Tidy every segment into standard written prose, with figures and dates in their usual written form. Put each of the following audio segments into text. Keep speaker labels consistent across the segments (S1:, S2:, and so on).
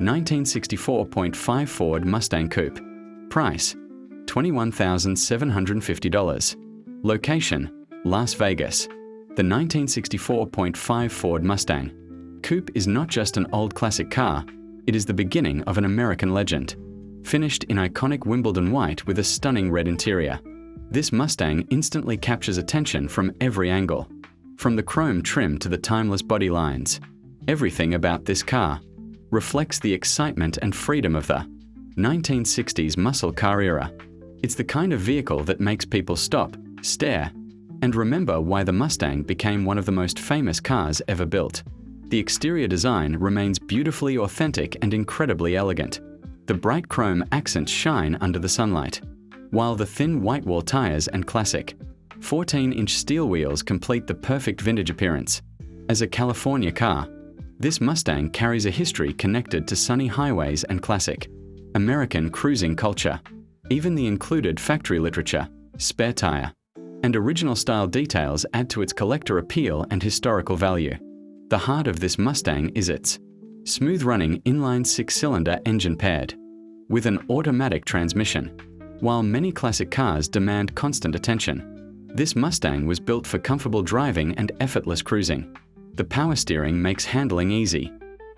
S1: 1964.5 Ford Mustang Coupe. Price: $21,750. Location: Las Vegas. The 1964.5 Ford Mustang Coupe is not just an old classic car, it is the beginning of an American legend. Finished in iconic Wimbledon white with a stunning red interior, this Mustang instantly captures attention from every angle. From the chrome trim to the timeless body lines, everything about this car reflects the excitement and freedom of the 1960s muscle car era. It's the kind of vehicle that makes people stop, stare, and remember why the Mustang became one of the most famous cars ever built. The exterior design remains beautifully authentic and incredibly elegant. The bright chrome accents shine under the sunlight, while the thin white wall tires and classic 14-inch steel wheels complete the perfect vintage appearance. As a California car, this Mustang carries a history connected to sunny highways and classic American cruising culture. Even the included factory literature, spare tire, and original style details add to its collector appeal and historical value. The heart of this Mustang is its smooth-running inline six-cylinder engine paired with an automatic transmission. While many classic cars demand constant attention, this Mustang was built for comfortable driving and effortless cruising. The power steering makes handling easy,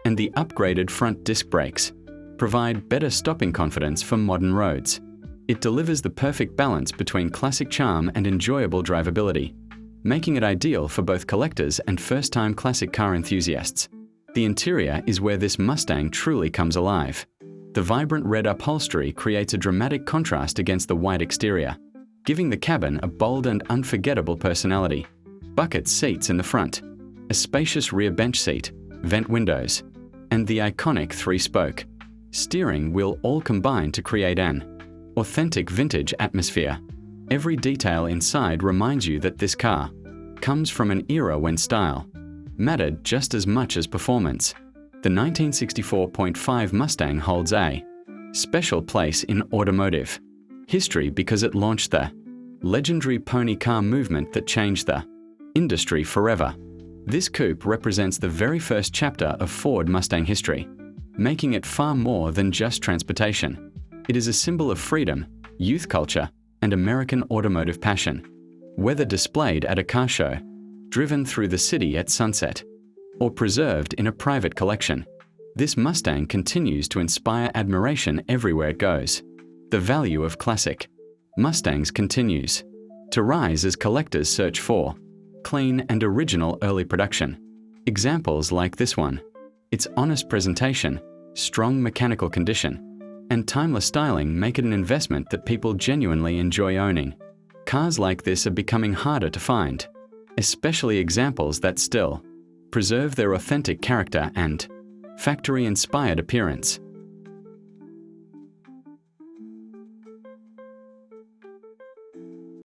S1: and the upgraded front disc brakes provide better stopping confidence for modern roads. It delivers the perfect balance between classic charm and enjoyable drivability, making it ideal for both collectors and first-time classic car enthusiasts. The interior is where this Mustang truly comes alive. The vibrant red upholstery creates a dramatic contrast against the white exterior, giving the cabin a bold and unforgettable personality. Bucket seats in the front, a spacious rear bench seat, vent windows, and the iconic three-spoke steering wheel all combine to create an authentic vintage atmosphere. Every detail inside reminds you that this car comes from an era when style mattered just as much as performance. The 1964.5 Mustang holds a special place in automotive history because it launched the legendary pony car movement that changed the industry forever. This coupe represents the very first chapter of Ford Mustang history, making it far more than just transportation. It is a symbol of freedom, youth culture, and American automotive passion. Whether displayed at a car show, driven through the city at sunset, or preserved in a private collection, this Mustang continues to inspire admiration everywhere it goes. The value of classic Mustangs continues to rise as collectors search for clean and original early production. Examples like this one, its honest presentation, strong mechanical condition, and timeless styling make it an investment that people genuinely enjoy owning. Cars like this are becoming harder to find, especially examples that still preserve their authentic character and factory-inspired appearance.